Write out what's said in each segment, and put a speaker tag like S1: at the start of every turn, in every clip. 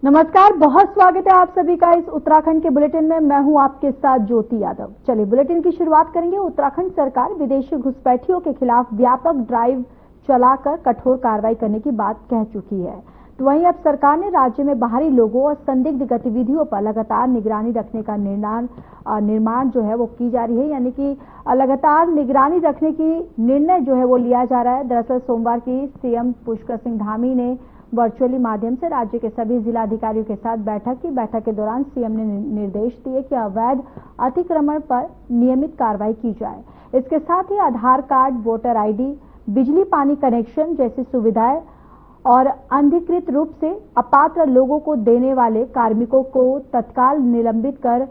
S1: नमस्कार, बहुत स्वागत है आप सभी का इस उत्तराखंड के बुलेटिन में। मैं हूं आपके साथ ज्योति यादव। चलिए बुलेटिन की शुरुआत करेंगे। उत्तराखंड सरकार विदेशी घुसपैठियों के खिलाफ व्यापक ड्राइव चलाकर कठोर कार्रवाई करने की बात कह चुकी है। तो वहीं अब सरकार ने राज्य में बाहरी लोगों और संदिग्ध गतिविधियों पर लगातार निगरानी रखने का निर्माण जो है वो की जा रही है, यानी कि लगातार निगरानी रखने की निर्णय जो है वो लिया जा रहा है। दरअसल सोमवार की सीएम पुष्कर सिंह धामी ने वर्चुअली माध्यम से राज्य के सभी जिलाधिकारियों के साथ बैठक की। बैठक के दौरान सीएम ने निर्देश दिए कि अवैध अतिक्रमण पर नियमित कार्रवाई की जाए। इसके साथ ही आधार कार्ड, वोटर आईडी, बिजली पानी कनेक्शन जैसी सुविधाएं और अनधिकृत रूप से अपात्र लोगों को देने वाले कार्मिकों को तत्काल निलंबित कर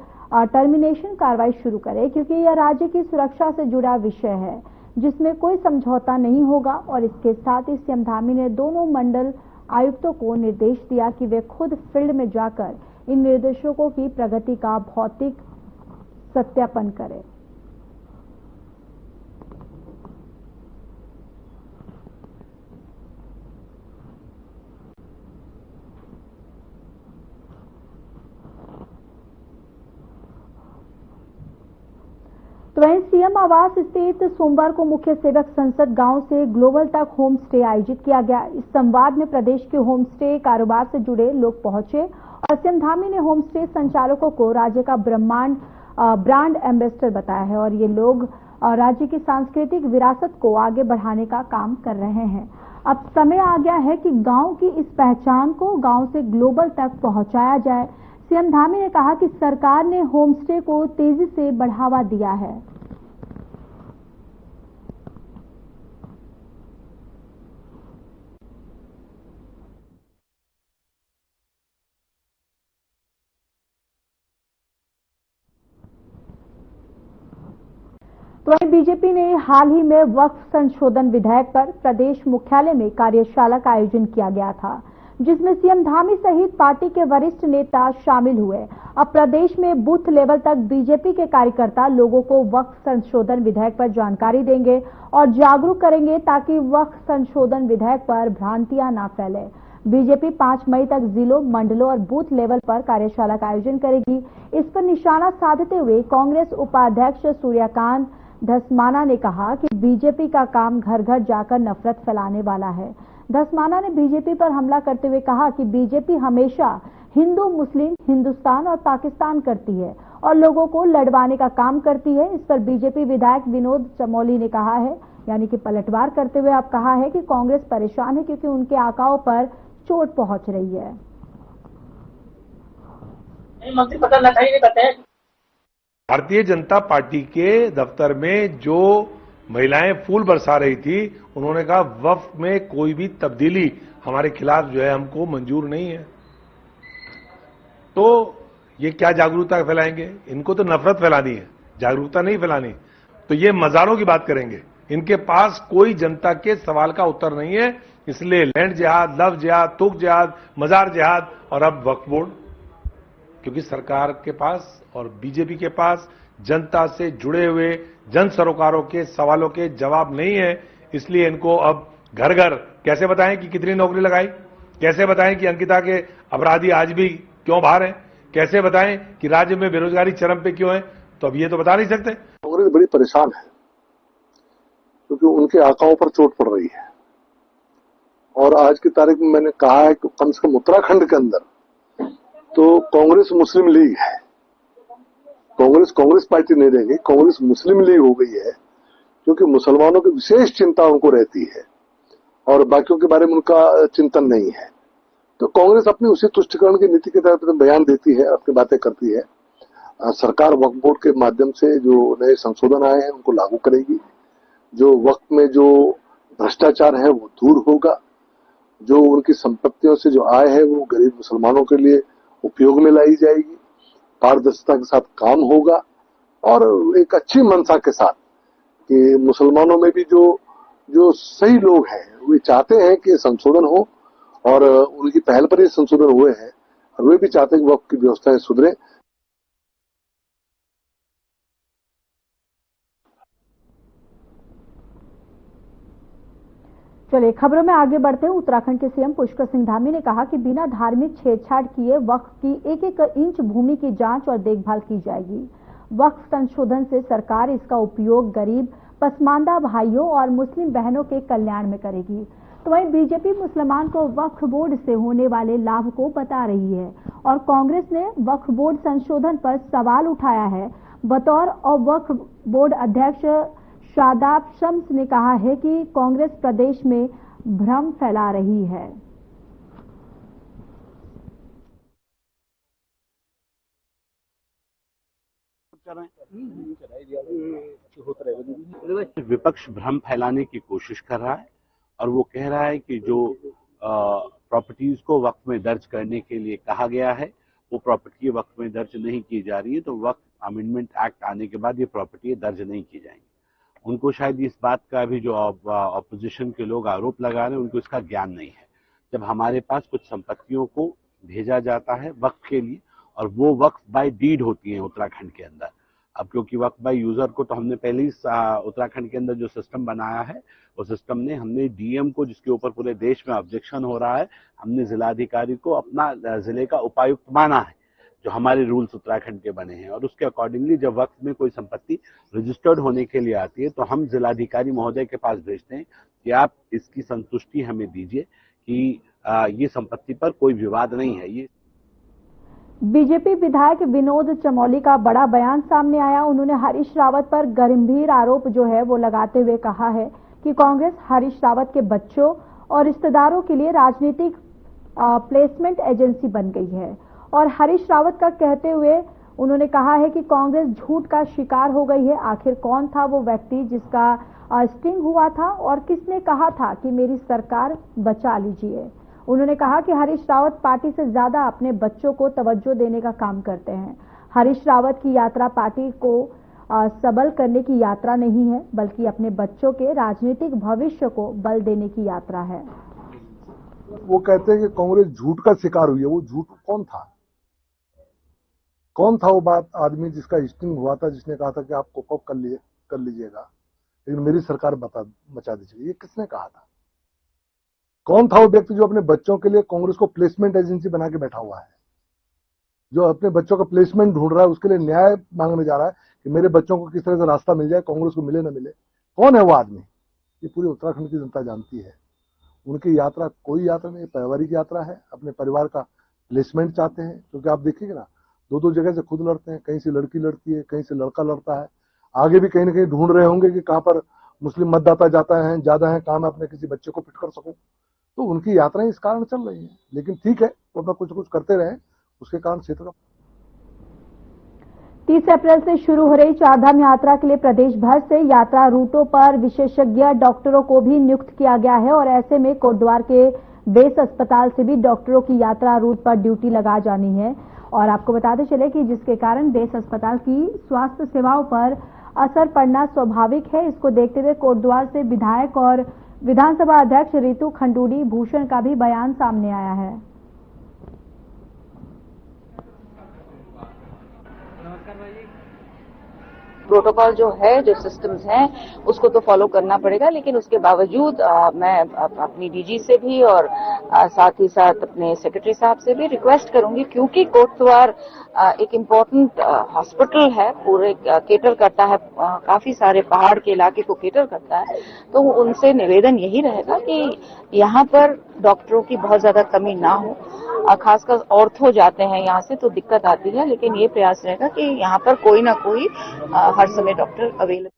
S1: टर्मिनेशन कार्रवाई शुरू करे, क्योंकि यह राज्य की सुरक्षा से जुड़ा विषय है जिसमें कोई समझौता नहीं होगा। और इसके साथ ही सीएम धामी ने दोनों मंडल आयुक्तों को निर्देश दिया कि वे खुद फील्ड में जाकर इन निर्देशकों की प्रगति का भौतिक सत्यापन करें। तो वहीं सीएम आवास स्थित सोमवार को मुख्य सेवक संसद गांव से ग्लोबल तक होम स्टे आयोजित किया गया। इस संवाद में प्रदेश के होम स्टे कारोबार से जुड़े लोग पहुंचे और सीएम धामी ने होम स्टे संचालकों को राज्य का ब्रांड एम्बेसडर बताया है और ये लोग राज्य की सांस्कृतिक विरासत को आगे बढ़ाने का काम कर रहे हैं। अब समय आ गया है कि गांव की इस पहचान को गांव से ग्लोबल तक पहुंचाया जाए। सीएम धामी ने कहा कि सरकार ने होम स्टे को तेजी से बढ़ावा दिया है। तो वहीं बीजेपी ने हाल ही में वक्फ संशोधन विधेयक पर प्रदेश मुख्यालय में कार्यशाला का आयोजन किया गया था, जिसमें सीएम धामी सहित पार्टी के वरिष्ठ नेता शामिल हुए। अब प्रदेश में बूथ लेवल तक बीजेपी के कार्यकर्ता लोगों को वक्फ संशोधन विधेयक पर जानकारी देंगे और जागरूक करेंगे ताकि वक्फ संशोधन विधेयक पर भ्रांतियां ना फैले। बीजेपी 5 मई तक जिलों, मंडलों और बूथ लेवल पर कार्यशाला का आयोजन करेगी। इस पर निशाना साधते हुए कांग्रेस उपाध्यक्ष सूर्यकांत धस्माना ने कहा कि बीजेपी का काम घर घर जाकर नफरत फैलाने वाला है। धस्माना ने बीजेपी पर हमला करते हुए कहा कि बीजेपी हमेशा हिंदू, मुस्लिम, हिंदुस्तान और पाकिस्तान करती है और लोगों को लड़वाने का काम करती है। इस पर बीजेपी विधायक विनोद चमोली ने कहा है, यानी कि पलटवार करते हुए अब कहा है कि कांग्रेस परेशान है क्योंकि उनके आकाओं पर चोट पहुंच रही है।
S2: मंत्री पता लगा ही नहीं बताया।
S3: भारतीय जनता पार्टी के दफ्तर में जो महिलाएं फूल बरसा रही थी, उन्होंने कहा वक्फ में कोई भी तब्दीली हमारे खिलाफ जो है हमको मंजूर नहीं है। तो ये क्या जागरूकता फैलाएंगे? इनको तो नफरत फैलानी है, जागरूकता नहीं फैलानी। तो ये मजारों की बात करेंगे। इनके पास कोई जनता के सवाल का उत्तर नहीं है। इसलिए लैंड जिहाद, लव जिहाद, तुक जिहाद, मजार जिहाद और अब वक्फ बोर्ड, क्योंकि सरकार के पास और बीजेपी के पास जनता से जुड़े हुए जन सरोकारों के सवालों के जवाब नहीं है। इसलिए इनको अब घर घर कैसे बताएं कि कितनी नौकरी लगाई, कैसे बताएं कि अंकिता के अपराधी आज भी क्यों बाहर हैं, कैसे बताएं कि राज्य में बेरोजगारी चरम पे क्यों है, तो अब ये तो बता नहीं सकते।
S4: कांग्रेस बड़ी परेशान है क्योंकि उनके आकाओं पर चोट पड़ रही है और आज की तारीख में मैंने कहा है कि कम से कम उत्तराखंड के अंदर तो कांग्रेस मुस्लिम लीग है। कांग्रेस पार्टी नहीं रहेगी, कांग्रेस मुस्लिम लीग हो गई है, क्योंकि मुसलमानों की विशेष चिंता उनको रहती है और बाकियों के बारे में उनका चिंतन नहीं है। तो कांग्रेस अपनी उसी तुष्टिकरण की नीति के तहत बयान देती है, अपनी बातें करती है। सरकार वक्फ बोर्ड के माध्यम से जो नए संशोधन आए हैं उनको लागू करेगी। जो वक्फ में जो भ्रष्टाचार है वो दूर होगा। जो उनकी संपत्तियों से जो आय है वो गरीब मुसलमानों के लिए उपयोग में लाई जाएगी। पारदर्शिता के साथ काम होगा और एक अच्छी मंशा के साथ कि मुसलमानों में भी जो सही लोग हैं वे चाहते हैं कि संशोधन हो और उनकी पहल पर ही संशोधन हुए हैं और वे भी चाहते हैं कि वक्फ की व्यवस्थाएं सुधरे।
S1: चलिए खबरों में आगे बढ़ते हैं। उत्तराखंड के सीएम पुष्कर सिंह धामी ने कहा कि बिना धार्मिक छेड़छाड़ किए वक्फ की एक एक इंच भूमि की जांच और देखभाल की जाएगी। वक्फ संशोधन से सरकार इसका उपयोग गरीब, पसमानदा भाइयों और मुस्लिम बहनों के कल्याण में करेगी। तो वहीं बीजेपी मुसलमान को वक्फ बोर्ड से होने वाले लाभ को बता रही है और कांग्रेस ने वक्फ बोर्ड संशोधन पर सवाल उठाया है। बतौर और वक्फ बोर्ड अध्यक्ष शादाब शम्स ने कहा है कि कांग्रेस प्रदेश में भ्रम फैला रही है।
S5: विपक्ष भ्रम फैलाने की कोशिश कर रहा है और वो कह रहा है कि जो प्रॉपर्टीज को वक्फ में दर्ज करने के लिए कहा गया है वो प्रॉपर्टी वक्फ में दर्ज नहीं की जा रही है, तो वक्फ अमेंडमेंट एक्ट आने के बाद ये प्रॉपर्टी दर्ज नहीं की जाएंगी। उनको शायद इस बात का भी जो ऑपोजिशन के लोग आरोप लगा रहे हैं उनको इसका ज्ञान नहीं है। जब हमारे पास कुछ संपत्तियों को भेजा जाता है वक्फ के लिए और वो वक्फ बाय डीड होती है उत्तराखंड के अंदर, अब क्योंकि वक्फ बाय यूजर को तो हमने पहले ही उत्तराखंड के अंदर जो सिस्टम बनाया है उस सिस्टम ने हमने डीएम को, जिसके ऊपर पूरे देश में ऑब्जेक्शन हो रहा है, हमने जिलाधिकारी को अपना जिले का उपायुक्त माना है, जो हमारे रूल्स उत्तराखंड के बने हैं। और उसके अकॉर्डिंगली जब वक्त में कोई संपत्ति रजिस्टर्ड होने के लिए आती है तो हम जिलाधिकारी महोदय के पास भेजते हैं कि आप इसकी संतुष्टि हमें दीजिए कि ये संपत्ति पर कोई विवाद नहीं है। ये
S1: बीजेपी विधायक विनोद चमोली का बड़ा बयान सामने आया। उन्होंने हरीश रावत पर गंभीर आरोप जो है वो लगाते हुए कहा है कि कांग्रेस हरीश रावत के बच्चों और रिश्तेदारों के लिए राजनीतिक प्लेसमेंट एजेंसी बन गई है। और हरीश रावत का कहते हुए उन्होंने कहा है कि कांग्रेस झूठ का शिकार हो गई है। आखिर कौन था वो व्यक्ति जिसका स्टिंग हुआ था और किसने कहा था कि मेरी सरकार बचा लीजिए। उन्होंने कहा कि हरीश रावत पार्टी से ज्यादा अपने बच्चों को तवज्जो देने का काम करते हैं। हरीश रावत की यात्रा पार्टी को सबल करने की यात्रा नहीं है, बल्कि अपने बच्चों के राजनीतिक भविष्य को बल देने की यात्रा है।
S4: वो कहते हैं कि कांग्रेस झूठ का शिकार हुई है। वो झूठ कौन था? कौन था वो बात आदमी जिसका स्टिंग हुआ था, जिसने कहा था कि आप कोप कर लीजिएगा लेकिन मेरी सरकार बचा दीजिएगा? ये किसने कहा था? कौन था वो व्यक्ति जो अपने बच्चों के लिए कांग्रेस को प्लेसमेंट एजेंसी बना के बैठा हुआ है, जो अपने बच्चों का प्लेसमेंट ढूंढ रहा है, उसके लिए न्याय मांगने जा रहा है कि मेरे बच्चों को किस तरह से रास्ता मिल जाए, कांग्रेस को मिले ना मिले? कौन है वो आदमी? ये पूरी उत्तराखंड की जनता जानती है। उनकी यात्रा कोई यात्रा नहीं, पारिवारिक यात्रा है। अपने परिवार का प्लेसमेंट चाहते हैं, क्योंकि आप देखिएगा ना, दो जगह से खुद लड़ते हैं, कहीं से लड़की लड़ती है, कहीं से लड़का लड़ता है। आगे भी कहीं ना कहीं ढूंढ रहे होंगे कि कहां पर मुस्लिम मतदाता ज्यादा है, कहां मैं अपने किसी बच्चे को फिट कर सकूं। तो उनकी यात्राएं इस कारण चल रही हैं। लेकिन ठीक है, वो अपना कुछ कुछ करते रहे, उसके कारण क्षेत्र का
S1: 30 अप्रैल से शुरू हो रही चारधाम यात्रा के लिए प्रदेश भर से यात्रा रूटों पर विशेषज्ञ डॉक्टरों को भी नियुक्त किया गया है और ऐसे में कोटद्वार के बेस अस्पताल से भी डॉक्टरों की यात्रा रूट पर ड्यूटी लगा जानी है। और आपको बताते चले कि जिसके कारण बेस अस्पताल की स्वास्थ्य सेवाओं पर असर पड़ना स्वाभाविक है। इसको देखते हुए कोटद्वार से विधायक और विधानसभा अध्यक्ष रितु खंडूड़ी भूषण का भी बयान सामने आया है।
S6: प्रोटोकॉल जो है, जो सिस्टम्स हैं, उसको तो फॉलो करना पड़ेगा, लेकिन उसके बावजूद मैं अपनी डीजी से भी और साथ ही साथ अपने सेक्रेटरी साहब से भी रिक्वेस्ट करूंगी, क्योंकि कोटद्वार एक इम्पोर्टेंट हॉस्पिटल है, पूरे केटर करता है, काफी सारे पहाड़ के इलाके को केटर करता है। तो उनसे निवेदन यही रहेगा कि यहाँ पर डॉक्टरों की बहुत ज्यादा कमी ना हो। खासकर ऑर्थो जाते हैं यहाँ से तो दिक्कत आती है, लेकिन ये प्रयास रहेगा कि यहाँ पर कोई ना कोई हर समय डॉक्टर अवेलेबल।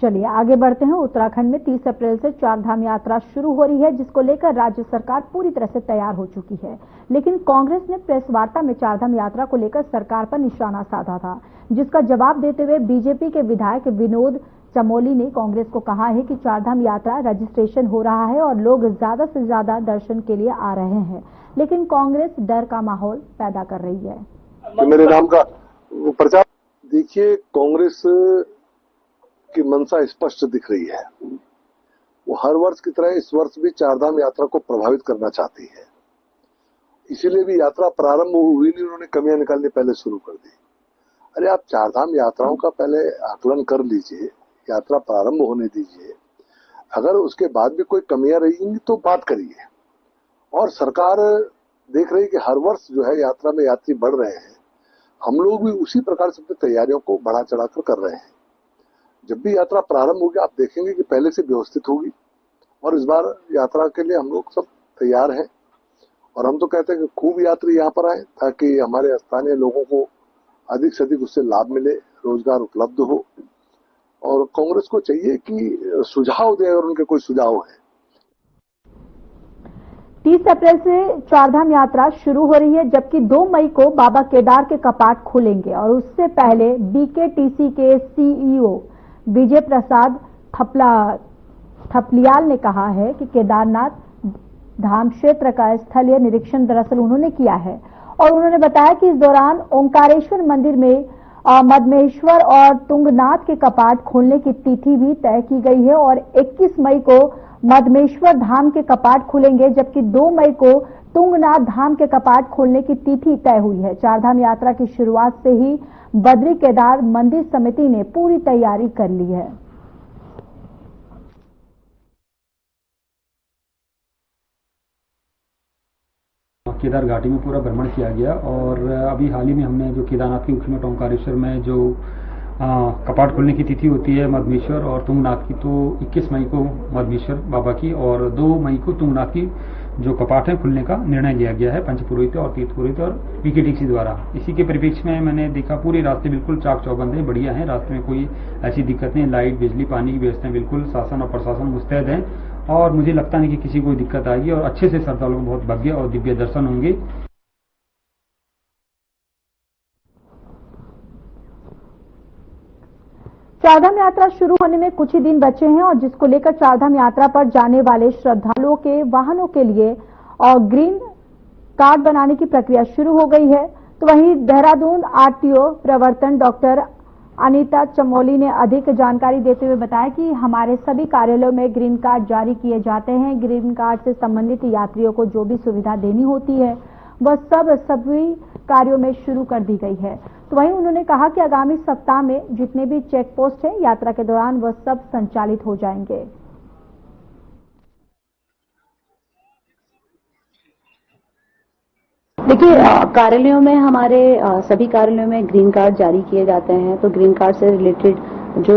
S1: चलिए आगे बढ़ते हैं। उत्तराखंड में 30 अप्रैल से चारधाम यात्रा शुरू हो रही है, जिसको लेकर राज्य सरकार पूरी तरह से तैयार हो चुकी है। लेकिन कांग्रेस ने प्रेस वार्ता में चारधाम यात्रा को लेकर सरकार पर निशाना साधा था, जिसका जवाब देते हुए बीजेपी के विधायक विनोद चमोली ने कांग्रेस को कहा है कि चारधाम यात्रा रजिस्ट्रेशन हो रहा है और लोग ज्यादा से ज्यादा दर्शन के लिए आ रहे हैं, लेकिन कांग्रेस डर का माहौल पैदा कर रही है।
S4: तो मेरे नाम का प्रचार देखिए, कांग्रेस की मंशा स्पष्ट दिख रही है। वो हर वर्ष की तरह इस वर्ष भी चारधाम यात्रा को प्रभावित करना चाहती है। इसीलिए भी यात्रा प्रारंभ हुई नहीं, उन्होंने कमियां निकालनी पहले शुरू कर दी। अरे आप चारधाम यात्राओं का पहले आकलन कर लीजिए, यात्रा प्रारंभ होने दीजिए। अगर उसके बाद भी कोई कमियां रहेंगी तो बात करिए। और सरकार देख रही है कि हर वर्ष जो है यात्रा में यात्री बढ़ रहे हैं, हम लोग भी उसी प्रकार से अपनी तैयारियों को बढ़ा चढ़ाकर कर रहे हैं। जब भी यात्रा प्रारंभ होगी आप देखेंगे कि पहले से व्यवस्थित होगी, और इस बार यात्रा के लिए हम लोग सब तैयार हैं। और हम तो कहते हैं कि खूब यात्री यहाँ पर आए ताकि हमारे स्थानीय लोगों को अधिक से अधिक उससे लाभ मिले, रोजगार उपलब्ध हो। और कांग्रेस को चाहिए कि सुझाव दे अगर उनके कोई सुझाव है।
S1: 30 अप्रैल से चारधाम यात्रा शुरू हो रही है, जबकि 2 मई को बाबा केदार के कपाट खुलेंगे। और उससे पहले बीकेटीसी के सीईओ विजय प्रसाद थपलियाल ने कहा है कि केदारनाथ धाम क्षेत्र का स्थलीय निरीक्षण दरअसल उन्होंने किया है, और उन्होंने बताया कि इस दौरान ओंकारेश्वर मंदिर में मदमेश्वर और तुंगनाथ के कपाट खोलने की तिथि भी तय की गई है। और 21 मई को मदमेश्वर धाम के कपाट खुलेंगे, जबकि 2 मई को तुंगनाथ धाम के कपाट खोलने की तिथि तय हुई है। चारधाम यात्रा की शुरुआत से ही बद्री केदार मंदिर समिति ने पूरी तैयारी कर ली है।
S7: केदार घाटी में पूरा भ्रमण किया गया, और अभी हाल ही में हमने जो केदारनाथ के मुख्यमंत्री ओंकारेश्वर में जो कपाट खोलने की तिथि होती है मदमेश्वर और तुंगनाथ की, तो 21 मई को मदमेश्वर बाबा की और 2 मई को तुंगनाथ की जो कपाट है खुलने का निर्णय लिया गया है पंचपुरोहित और तीर्थपुरोहित और बीकेटीसी द्वारा। इसी के परिप्रेक्ष्य में मैंने देखा पूरे रास्ते बिल्कुल चाक चौबंद है, बढ़िया है, रास्ते में कोई ऐसी दिक्कत नहीं, लाइट बिजली पानी की व्यवस्थाएं बिल्कुल शासन और प्रशासन मुस्तैद है, और मुझे लगता नहीं कि किसी को दिक्कत आएगी, और अच्छे से श्रद्धालुओं को बहुत भव्य और दिव्य दर्शन होंगे।
S1: चारधाम यात्रा शुरू होने में कुछ ही दिन बचे हैं, और जिसको लेकर चारधाम यात्रा पर जाने वाले श्रद्धालुओं के वाहनों के लिए और ग्रीन कार्ड बनाने की प्रक्रिया शुरू हो गई है। तो वहीं देहरादून आरटीओ प्रवर्तन डॉक्टर अनीता चमोली ने अधिक जानकारी देते हुए बताया कि हमारे सभी कार्यालयों में ग्रीन कार्ड जारी किए जाते हैं। ग्रीन कार्ड से संबंधित यात्रियों को जो भी सुविधा देनी होती है वह सभी कार्यों में शुरू कर दी गई है। तो वहीं उन्होंने कहा कि आगामी सप्ताह में जितने भी चेक पोस्ट है यात्रा के दौरान वह सब संचालित हो जाएंगे।
S8: देखिए, कार्यालयों में हमारे सभी कार्यालयों में ग्रीन कार्ड जारी किए जाते हैं। तो ग्रीन कार्ड से रिलेटेड जो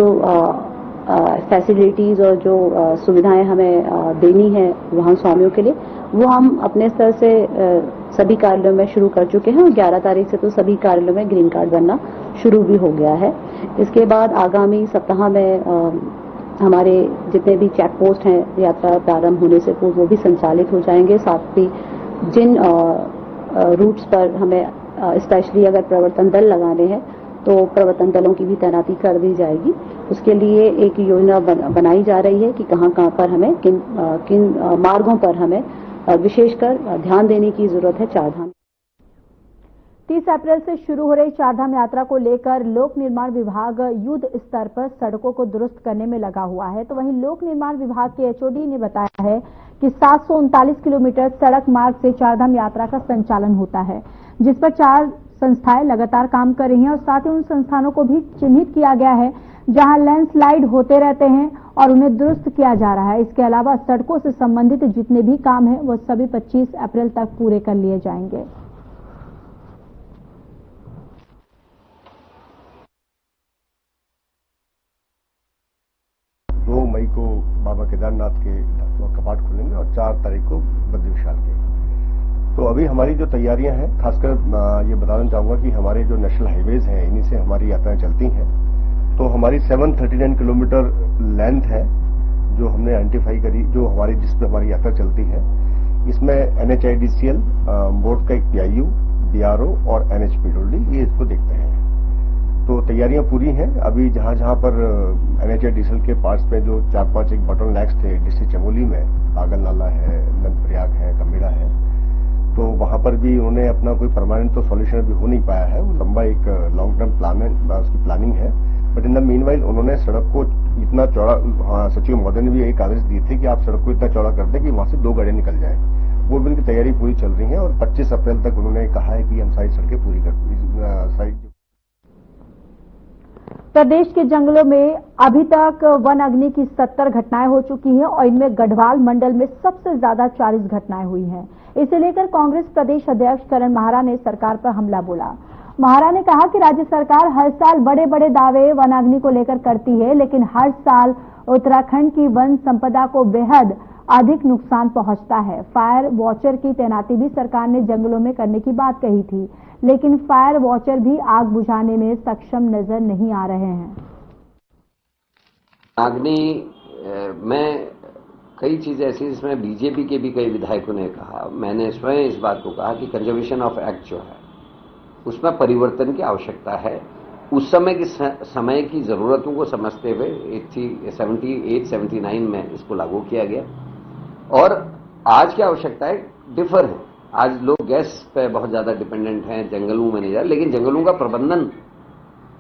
S8: फैसिलिटीज और जो सुविधाएं हमें देनी है वाहन स्वामियों के लिए, वो हम अपने स्तर से सभी कार्यालयों में शुरू कर चुके हैं, और 11 तारीख से तो सभी कार्यालयों में ग्रीन कार्ड बनना शुरू भी हो गया है। इसके बाद आगामी सप्ताह में हमारे जितने भी चेक पोस्ट हैं यात्रा प्रारंभ होने से पूर्व वो भी संचालित हो जाएंगे। साथ ही जिन रूट्स पर हमें स्पेशली अगर प्रवर्तन दल लगाने हैं तो प्रवर्तन दलों की भी तैनाती कर दी जाएगी। उसके लिए एक योजना बनाई जा रही है कि कहां पर हमें किन मार्गों पर हमें विशेषकर ध्यान देने की जरूरत है। चारधाम
S1: 30 अप्रैल से शुरू हो रही चारधाम यात्रा को लेकर लोक निर्माण विभाग युद्ध स्तर पर सड़कों को दुरुस्त करने में लगा हुआ है। तो वहीं लोक निर्माण विभाग के एचओडी ने बताया है कि 739 किलोमीटर सड़क मार्ग से चारधाम यात्रा का संचालन होता है, जिस पर 4 संस्थाएं लगातार काम कर रही हैं, और साथ ही उन संस्थानों को भी चिन्हित किया गया है जहां लैंडस्लाइड होते रहते हैं और उन्हें दुरुस्त किया जा रहा है। इसके अलावा सड़कों से संबंधित जितने भी काम हैं वो सभी 25 अप्रैल तक पूरे कर लिए जाएंगे।
S9: मई को बाबा केदारनाथ के कपाट खुलेंगे और 4 तारीख को बद्री विशाल के। तो अभी हमारी जो तैयारियां हैं, खासकर ये बताना चाहूंगा कि हमारे जो नेशनल हाईवेज हैं इन्हीं से हमारी यात्राएं चलती हैं। तो हमारी 739 किलोमीटर लेंथ है जो हमने आइडेंटिफाई करी, जो हमारी जिस पर हमारी यात्रा चलती है। इसमें NHIDCL, बोर्ड का एक PIU, BRO और NHPWD ये इसको देखते हैं। तो तैयारियां पूरी हैं। अभी जहां जहां पर NHIDCL के पार्ट्स पे जो 4-5 एक बटन लैक्स थे डिस्ट्रिक्ट चमोली में, पागल नाला है, नंदप्रयाग है, कमेड़ा है, तो वहां पर भी उन्होंने अपना कोई परमानेंट तो सॉल्यूशन अभी हो नहीं पाया है। वो लंबा एक लॉन्ग टर्म प्लान है, उसकी प्लानिंग है। बट इन द मीनवाइल उन्होंने सड़क को इतना चौड़ा, सचिव महोदय ने भी एक आदेश दिए थे कि आप सड़क को इतना चौड़ा कर दें कि वहां से 2 गाड़ियां निकल जाएं। वो भी उनकी तैयारी पूरी चल रही है, और 25 अप्रैल तक उन्होंने कहा है कि हम सारी सड़कें पूरी कर
S1: प्रदेश के जंगलों में अभी तक वन अग्नि की 70 घटनाएं हो चुकी हैं और इनमें गढ़वाल मंडल में सबसे ज्यादा 40 घटनाएं हुई हैं। इसे लेकर कांग्रेस प्रदेश अध्यक्ष करण माहरा ने सरकार पर हमला बोला। माहरा ने कहा कि राज्य सरकार हर साल बड़े बड़े दावे वन अग्नि को लेकर करती है, लेकिन हर साल उत्तराखंड की वन संपदा को बेहद अधिक नुकसान पहुंचता है। फायर वॉचर की तैनाती भी सरकार ने जंगलों में करने की बात कही थी, लेकिन फायर वॉचर भी आग बुझाने में सक्षम नजर नहीं आ रहे हैं।
S10: अग्नि में कई चीजें ऐसी जिसमें बीजेपी के भी कई विधायकों ने कहा, मैंने स्वयं इस बात को कहा कि कंजर्वेशन ऑफ एक्ट जो है उसमें परिवर्तन की आवश्यकता है। उस समय की जरूरतों को समझते हुए 78-79 में इसको लागू किया गया और आज की आवश्यकताएं डिफर है। आज लोग गैस पे बहुत ज्यादा डिपेंडेंट हैं, जंगलों में नहीं जा रहे, लेकिन जंगलों का प्रबंधन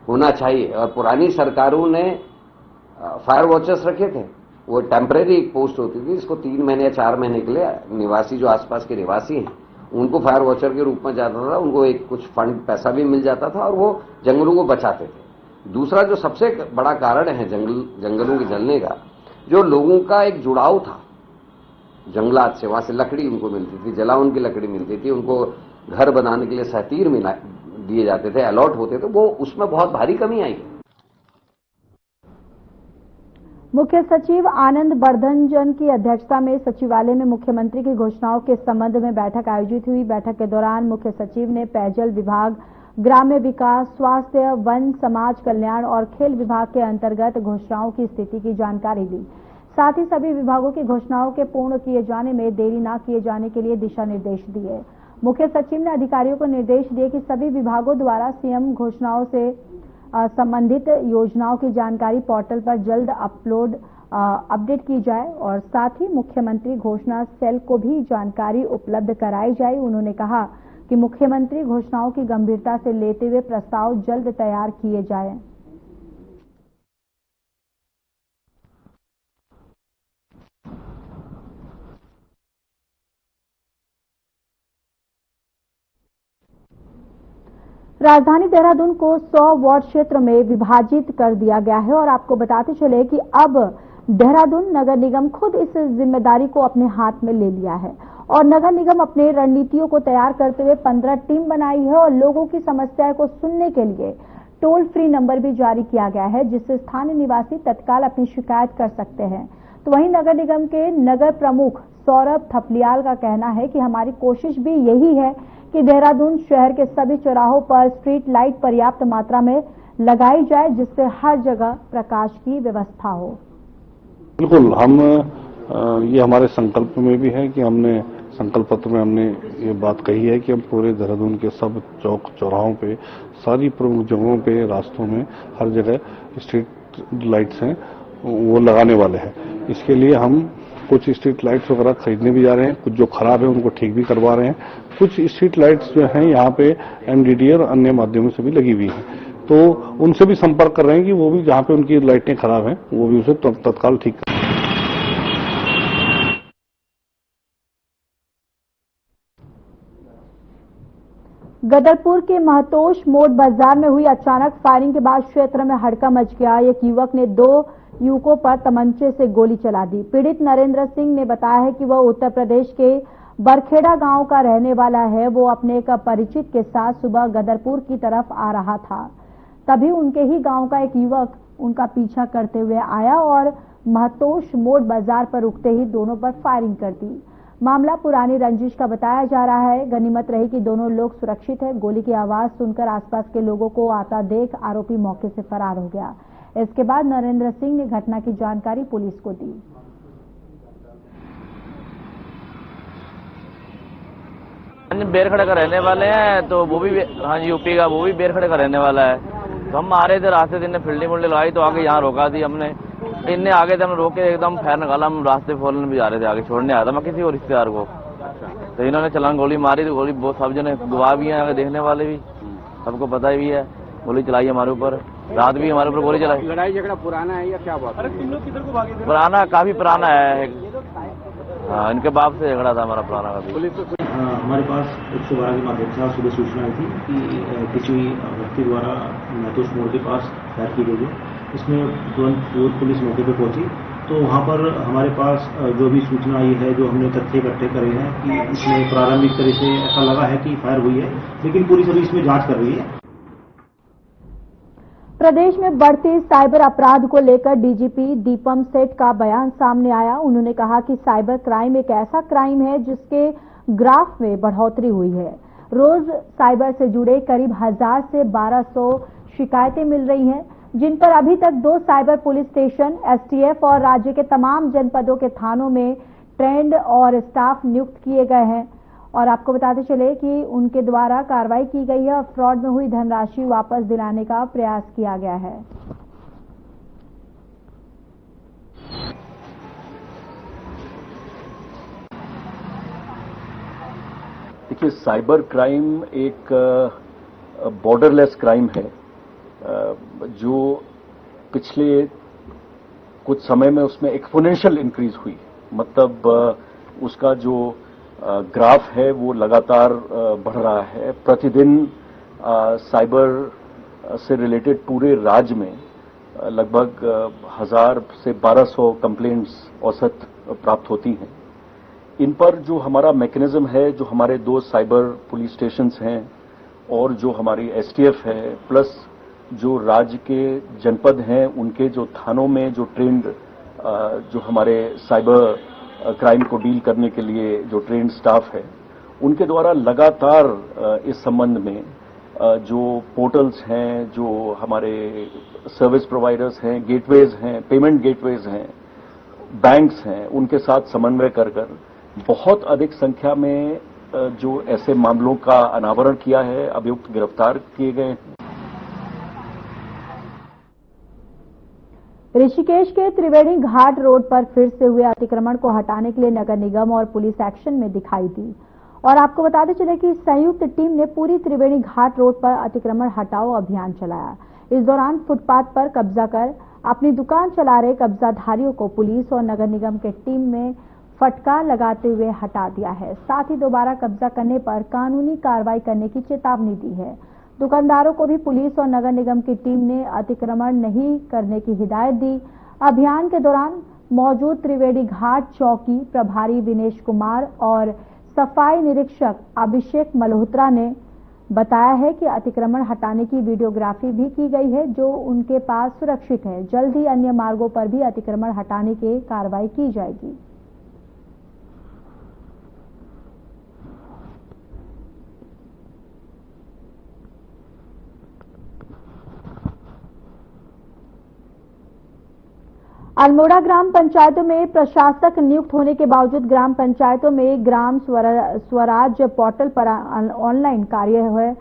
S10: होना चाहिए। और पुरानी सरकारों ने फायर वॉचर्स रखे थे, वो टेम्परेरी पोस्ट होती थी, इसको 3 महीने या 4 महीने के लिए निवासी जो आसपास के निवासी हैं उनको फायर वॉचर के रूप में जाता था, उनको एक कुछ फंड पैसा भी मिल जाता था और वो जंगलों को बचाते थे। दूसरा जो सबसे बड़ा कारण है जंगलों के जलने का, जो लोगों का एक जुड़ाव था जंगलात से, वहां से लकड़ी उनको मिलती थी, जलावन की लकड़ी मिलती थी, उनको घर बनाने के लिए सहतीर दिए जाते थे, अलॉट होते थे, वो उसमें बहुत भारी कमी आई है।
S1: मुख्य सचिव आनंद बर्धनजन की अध्यक्षता में सचिवालय में मुख्यमंत्री की घोषणाओं के संबंध में बैठक आयोजित हुई। बैठक के दौरान मुख्य सचिव ने पेयजल विभाग, ग्राम्य विकास, स्वास्थ्य, वन, समाज कल्याण और खेल विभाग के अंतर्गत घोषणाओं की स्थिति की जानकारी दी। साथ ही सभी विभागों की घोषणाओं के पूर्ण किए जाने में देरी न किए जाने के लिए दिशा निर्देश दिए। मुख्य सचिव ने अधिकारियों को निर्देश दिए कि सभी विभागों द्वारा सीएम घोषणाओं से संबंधित योजनाओं की जानकारी पोर्टल पर जल्द अपडेट की जाए और साथ ही मुख्यमंत्री घोषणा सेल को भी जानकारी उपलब्ध कराई जाए। उन्होंने कहा कि मुख्यमंत्री घोषणाओं की गंभीरता से लेते हुए प्रस्ताव जल्द तैयार किए जाए। राजधानी देहरादून को 100 वार्ड क्षेत्र में विभाजित कर दिया गया है और आपको बताते चले कि अब देहरादून नगर निगम खुद इस जिम्मेदारी को अपने हाथ में ले लिया है और नगर निगम अपने रणनीतियों को तैयार करते हुए 15 टीम बनाई है और लोगों की समस्याओं को सुनने के लिए टोल फ्री नंबर भी जारी किया गया है, जिससे स्थानीय निवासी तत्काल अपनी शिकायत कर सकते हैं। तो वहीं नगर निगम के नगर प्रमुख सौरभ थपलियाल का कहना है कि हमारी कोशिश भी यही है कि देहरादून शहर के सभी चौराहों पर स्ट्रीट लाइट पर्याप्त मात्रा में लगाई जाए, जिससे हर जगह प्रकाश की व्यवस्था हो।
S11: बिल्कुल, हम ये हमारे संकल्प में भी है कि हमने संकल्प पत्र में हमने ये बात कही है कि हम पूरे देहरादून के सब चौक चौराहों पे, सारी प्रमुख जगहों पे, रास्तों में हर जगह स्ट्रीट लाइट्स हैं वो लगाने वाले हैं। इसके लिए हम कुछ स्ट्रीट लाइट्स वगैरह खरीदने भी जा रहे हैं, कुछ जो खराब है उनको ठीक भी करवा रहे हैं। कुछ स्ट्रीट लाइट्स जो हैं यहाँ पे एमडीडी और अन्य माध्यमों से भी लगी हुई है, तो उनसे भी संपर्क कर रहे हैं कि वो भी जहाँ पे उनकी लाइटें खराब हैं वो भी उसे तत्काल ठीक करें।
S1: गदरपुर के महतोश मोड़ बाजार में हुई अचानक फायरिंग के बाद क्षेत्र में हड़कंप मच गया। एक युवक ने 2 युवकों पर तमंचे से गोली चला दी। पीड़ित नरेंद्र सिंह ने बताया है कि वह उत्तर प्रदेश के बरखेड़ा गांव का रहने वाला है। वो अपने एक परिचित के साथ सुबह गदरपुर की तरफ आ रहा था, तभी उनके ही गांव का एक युवक उनका पीछा करते हुए आया और महतोश मोड़ बाजार पर रुकते ही दोनों पर फायरिंग कर दी। मामला पुरानी रंजिश का बताया जा रहा है। गनीमत रही कि दोनों लोग सुरक्षित हैं। गोली की आवाज सुनकर आसपास के लोगों को आता देख आरोपी मौके से फरार हो गया। इसके बाद नरेंद्र सिंह ने घटना की जानकारी पुलिस को दी।
S2: बेरखड़े का रहने वाले हैं, तो वो भी हाँ यूपी का, वो भी बेरखड़े का रहने वाला है। तो हम आ रहे थे रास्ते से, इन्हें फील्डिंग वुल्डिंग लगाई तो आगे यहाँ रोका दी हमने। इनने आगे थे, हम रोके एकदम फैर निकाला, हम रास्ते फॉरन भी जा रहे थे, आगे छोड़ने आया था मैं किसी और रिश्तेदार को। तो इन्होंने चलान गोली मारी, तो गोली बहुत सब जने गवाह भी हैं, आगे देखने वाले भी, सबको पता भी है। गोली चलाई हमारे ऊपर, रात भी हमारे ऊपर गोली चलाई।
S12: लड़ाई झगड़ा पुराना है या क्या बात है?
S2: पुराना, काफी पुराना है। हाँ, इनके बाप से झगड़ा था हमारा पुराना कभी।
S12: हमारे पास 112 के माध्यम से सुबह सूचना आई थी कि किसी व्यक्ति द्वारा महतोष मोड़ के पास फायर की गई है। इसमें तुरंत पुलिस मौके पर पहुंची, तो वहां पर हमारे पास जो भी सूचना आई है, जो हमने तथ्य इकट्ठे करे हैं कि इसमें प्रारंभिक तरह से ऐसा लगा है कि फायर हुई है, लेकिन पुलिस अभी इसमें जांच कर रही है।
S1: प्रदेश में बढ़ते साइबर अपराध को लेकर डीजीपी दीपम सेठ का बयान सामने आया। उन्होंने कहा कि साइबर क्राइम एक ऐसा क्राइम है जिसके ग्राफ में बढ़ोतरी हुई है। रोज साइबर से जुड़े करीब 1000 से 1200 शिकायतें मिल रही हैं, जिन पर अभी तक 2 साइबर पुलिस स्टेशन, एसटीएफ और राज्य के तमाम जनपदों के थानों में ट्रेंड और स्टाफ नियुक्त किए गए हैं। और आपको बताते चले कि उनके द्वारा कार्रवाई की गई है और फ्रॉड में हुई धनराशि वापस दिलाने का प्रयास किया गया है।
S13: देखिए, साइबर क्राइम एक बॉर्डरलेस क्राइम है जो पिछले कुछ समय में उसमें एक्सपोनेंशियल इंक्रीज हुई। मतलब उसका जो ग्राफ है वो लगातार बढ़ रहा है। प्रतिदिन साइबर से रिलेटेड पूरे राज्य में लगभग 1000 से 1200 कंप्लेंट्स औसत प्राप्त होती हैं। इन पर जो हमारा मैकेनिज्म है, जो हमारे 2 साइबर पुलिस स्टेशंस हैं और जो हमारी एसटीएफ है, प्लस जो राज्य के जनपद हैं, उनके जो थानों में जो ट्रेंड जो हमारे साइबर क्राइम को डील करने के लिए जो ट्रेंड स्टाफ है, उनके द्वारा लगातार इस संबंध में जो पोर्टल्स हैं, जो हमारे सर्विस प्रोवाइडर्स हैं, गेटवेज हैं, पेमेंट गेटवेज हैं, बैंक्स हैं, उनके साथ समन्वय कर बहुत अधिक संख्या में जो ऐसे मामलों का अनावरण किया है, अभियुक्त गिरफ्तार किए गए हैं।
S1: ऋषिकेश के त्रिवेणी घाट रोड पर फिर से हुए अतिक्रमण को हटाने के लिए नगर निगम और पुलिस एक्शन में दिखाई दी। और आपको बताते चले कि संयुक्त टीम ने पूरी त्रिवेणी घाट रोड पर अतिक्रमण हटाओ अभियान चलाया। इस दौरान फुटपाथ पर कब्जा कर अपनी दुकान चला रहे कब्जाधारियों को पुलिस और नगर निगम के टीम में फटकार लगाते हुए हटा दिया है। साथ ही दोबारा कब्जा करने पर कानूनी कार्रवाई करने की चेतावनी दी है। दुकानदारों को भी पुलिस और नगर निगम की टीम ने अतिक्रमण नहीं करने की हिदायत दी। अभियान के दौरान मौजूद त्रिवेणी घाट चौकी प्रभारी विनेश कुमार और सफाई निरीक्षक अभिषेक मल्होत्रा ने बताया है कि अतिक्रमण हटाने की वीडियोग्राफी भी की गई है, जो उनके पास सुरक्षित है। जल्द ही अन्य मार्गों पर भी अतिक्रमण हटाने की कार्रवाई की जाएगी। अल्मोड़ा ग्राम पंचायतों में प्रशासक नियुक्त होने के बावजूद ग्राम पंचायतों में ग्राम स्वराज पोर्टल पर ऑनलाइन कार्य है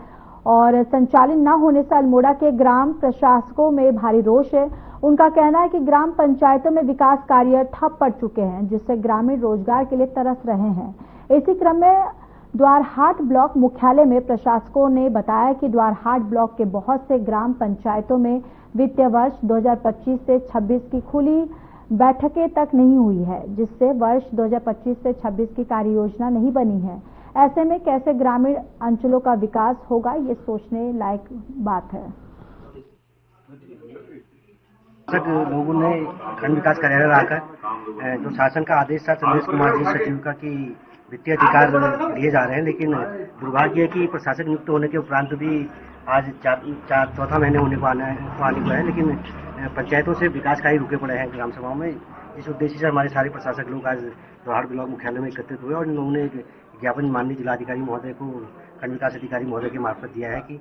S1: और संचालित न होने से अल्मोड़ा के ग्राम प्रशासकों में भारी रोष है। उनका कहना है कि ग्राम पंचायतों में विकास कार्य ठप पड़ चुके हैं, जिससे ग्रामीण रोजगार के लिए तरस रहे हैं। इसी क्रम में द्वारहाट ब्लॉक मुख्यालय में प्रशासकों ने बताया कि द्वारहाट ब्लॉक के बहुत से ग्राम पंचायतों में वित्तीय वर्ष 2025 से 26 की खुली बैठकें तक नहीं हुई है, जिससे वर्ष 2025 से 26 की कार्य योजना नहीं बनी है। ऐसे में कैसे ग्रामीण अंचलों का विकास होगा, ये सोचने लायक बात है।
S14: लोगों ने खंड विकास कार्यालय लाकर जो शासन का आदेश था चंद्रेश कुमार जी सचिव का कि वित्तीय अधिकार दिए जा रहे हैं, लेकिन दुर्भाग्य है कि प्रशासक नियुक्त होने के उपरांत भी आज चौथा महीने होने को आने को है, लेकिन पंचायतों से विकास कार्य रुके पड़े हैं ग्राम सभाओं में। इस उद्देश्य से हमारे सारे प्रशासक लोग आज द्वारहाट ब्लॉक मुख्यालय में एकत्रित हुए और इन लोगों ने एक ज्ञापन माननीय जिलाधिकारी महोदय को खंड विकास अधिकारी महोदय के मार्फत दिया है कि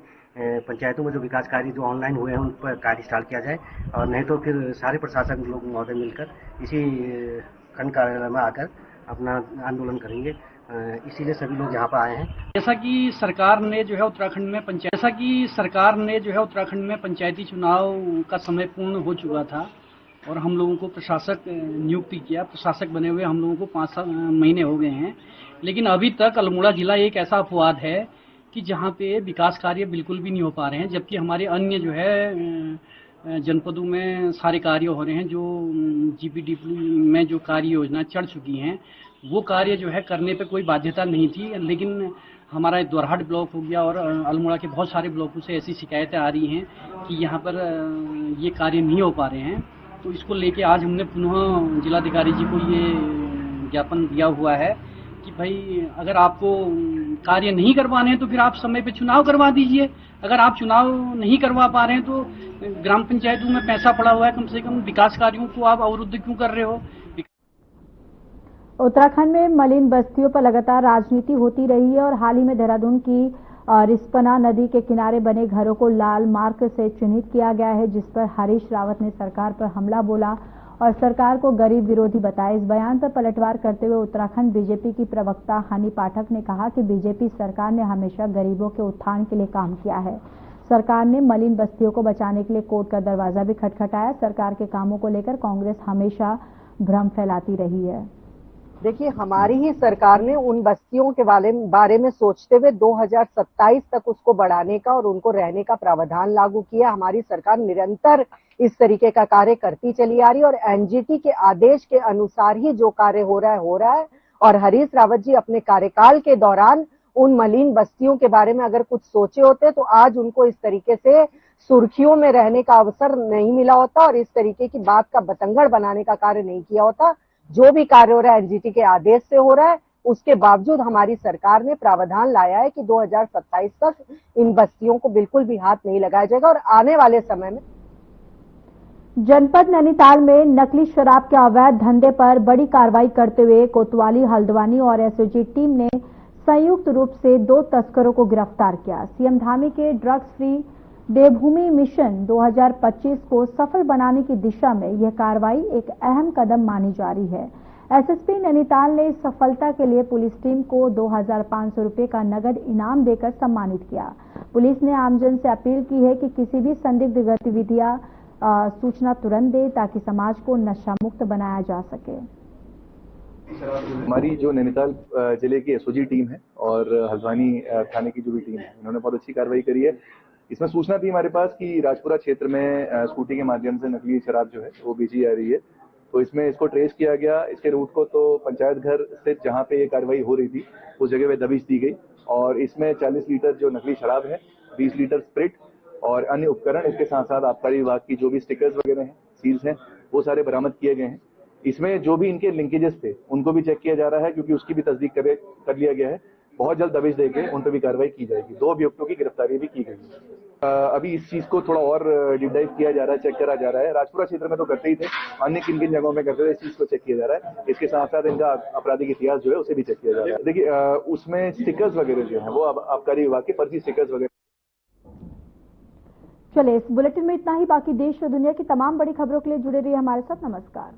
S14: पंचायतों में जो विकास कार्य जो ऑनलाइन हुए हैं उन पर कार्य स्टार्ट किया जाए, और नहीं तो फिर सारे प्रशासक लोग महोदय मिलकर इसी खंड कार्यालय में आकर अपना आंदोलन करेंगे। इसीलिए सभी लोग यहाँ पर आए हैं।
S15: जैसा कि सरकार ने जो है उत्तराखंड में पंचायती चुनाव का समय पूर्ण हो चुका था और हम लोगों को प्रशासक नियुक्ति किया। प्रशासक बने हुए हम लोगों को 5 महीने हो गए हैं, लेकिन अभी तक अल्मोड़ा जिला एक ऐसा अपवाद है कि जहाँ पे विकास कार्य बिल्कुल भी नहीं हो पा रहे हैं, जबकि हमारे अन्य जो है जनपदों में सारे कार्य हो रहे हैं। जो जीपीडीपी में जो कार्य योजना चढ़ चुकी हैं वो कार्य जो है करने पे कोई बाध्यता नहीं थी, लेकिन हमारा द्वारहाट ब्लॉक हो गया और अल्मोड़ा के बहुत सारे ब्लॉकों से ऐसी शिकायतें आ रही हैं कि यहाँ पर ये कार्य नहीं हो पा रहे हैं। तो इसको लेके आज हमने पुनः जिलाधिकारी जी को ये ज्ञापन दिया हुआ है कि भाई अगर आपको कार्य नहीं करवाने हैं तो फिर आप समय पे चुनाव करवा दीजिए। अगर आप चुनाव नहीं करवा पा रहे हैं तो ग्राम पंचायतों में पैसा पड़ा हुआ है, कम से कम विकास कार्यों को आप अवरुद्ध क्यों कर रहे हो।
S1: उत्तराखंड में मलिन बस्तियों पर लगातार राजनीति होती रही है और हाल ही में देहरादून की रिस्पना नदी के किनारे बने घरों को लाल मार्क से चिन्हित किया गया है, जिस पर हरीश रावत ने सरकार पर हमला बोला और सरकार को गरीब विरोधी बताया। इस बयान पर पलटवार करते हुए उत्तराखंड बीजेपी की प्रवक्ता हनी पाठक ने कहा कि बीजेपी सरकार ने हमेशा गरीबों के उत्थान के लिए काम किया है। सरकार ने मलिन बस्तियों को बचाने के लिए कोर्ट का दरवाजा भी खटखटाया। सरकार के कामों को लेकर कांग्रेस हमेशा भ्रम फैलाती रही है।
S16: देखिए, हमारी ही सरकार ने उन बस्तियों के बारे में सोचते हुए 2027 तक उसको बढ़ाने का और उनको रहने का प्रावधान लागू किया। हमारी सरकार निरंतर इस तरीके का कार्य करती चली आ रही है और एनजीटी के आदेश के अनुसार ही जो कार्य हो रहा है। और हरीश रावत जी अपने कार्यकाल के दौरान उन मलिन बस्तियों के बारे में अगर कुछ सोचे होते तो आज उनको इस तरीके से सुर्खियों में रहने का अवसर नहीं मिला होता और इस तरीके की बात का बतंगड़ बनाने का कार्य नहीं किया होता। जो भी कार्य हो रहा है एनजीटी के आदेश से हो रहा है, उसके बावजूद हमारी सरकार ने प्रावधान लाया है कि 2027 तक इन बस्तियों को बिल्कुल भी हाथ नहीं लगाया जाएगा। और आने वाले समय में
S1: जनपद नैनीताल में नकली शराब के अवैध धंधे पर बड़ी कार्रवाई करते हुए कोतवाली, हल्द्वानी और एसओजी टीम ने संयुक्त रूप से 2 तस्करों को गिरफ्तार किया। सीएम धामी के ड्रग्स फ्री देवभूमि मिशन 2025 को सफल बनाने की दिशा में यह कार्रवाई एक अहम कदम मानी जा रही है। एसएसपी नैनीताल ने इस सफलता के लिए पुलिस टीम को 2500 रुपए का नगद इनाम देकर सम्मानित किया। पुलिस ने आमजन से अपील की है कि किसी भी संदिग्ध गतिविधियां सूचना तुरंत दे ताकि समाज को नशा मुक्त बनाया जा सके।
S17: हमारी जो नैनीताल जिले की एसओजी टीम है और हल्द्वानी थाने की जो भी टीम है, इन्होंने बहुत अच्छी कार्रवाई करी है। इसमें सूचना थी हमारे पास कि राजपुरा क्षेत्र में स्कूटी के माध्यम से नकली शराब जो है वो बेची जा रही है। तो इसमें इसको ट्रेस किया गया, इसके रूट को। तो पंचायत घर स्थित जहाँ पे ये कार्रवाई हो रही थी उस जगह पे दबिश दी गई और इसमें 40 लीटर जो नकली शराब है, 20 लीटर स्प्रिट और अन्य उपकरण, इसके साथ साथ आबकारी विभाग की जो भी स्टिकर्स वगैरह हैं, सील्स हैं, वो सारे बरामद किए गए हैं। इसमें जो भी इनके लिंकेजेस थे उनको भी चेक किया जा रहा है, क्योंकि उसकी भी तस्दीक कर लिया गया है। बहुत जल्द दबिश देके उन पर भी कार्रवाई की जाएगी। 2 अभियुक्तों की गिरफ्तारी भी की गई है। अभी इस चीज को थोड़ा और डीप डाइव किया जा रहा है, चेक करा जा रहा है। राजपुरा क्षेत्र में तो करते ही थे, अन्य किन किन जगहों में करते थे, इस चीज को चेक किया जा रहा है। इसके साथ साथ इनका आपराधिक इतिहास जो है उसे भी चेक किया जा रहा है। देखिए, उसमें स्टिकर्स वगैरह जो है वो आबकारी विभाग के फर्जी स्टिकर्स वगैरह।
S1: चलिए, इस बुलेटिन में इतना ही। बाकी देश और दुनिया की तमाम बड़ी खबरों के लिए जुड़े रहिए हमारे साथ। नमस्कार।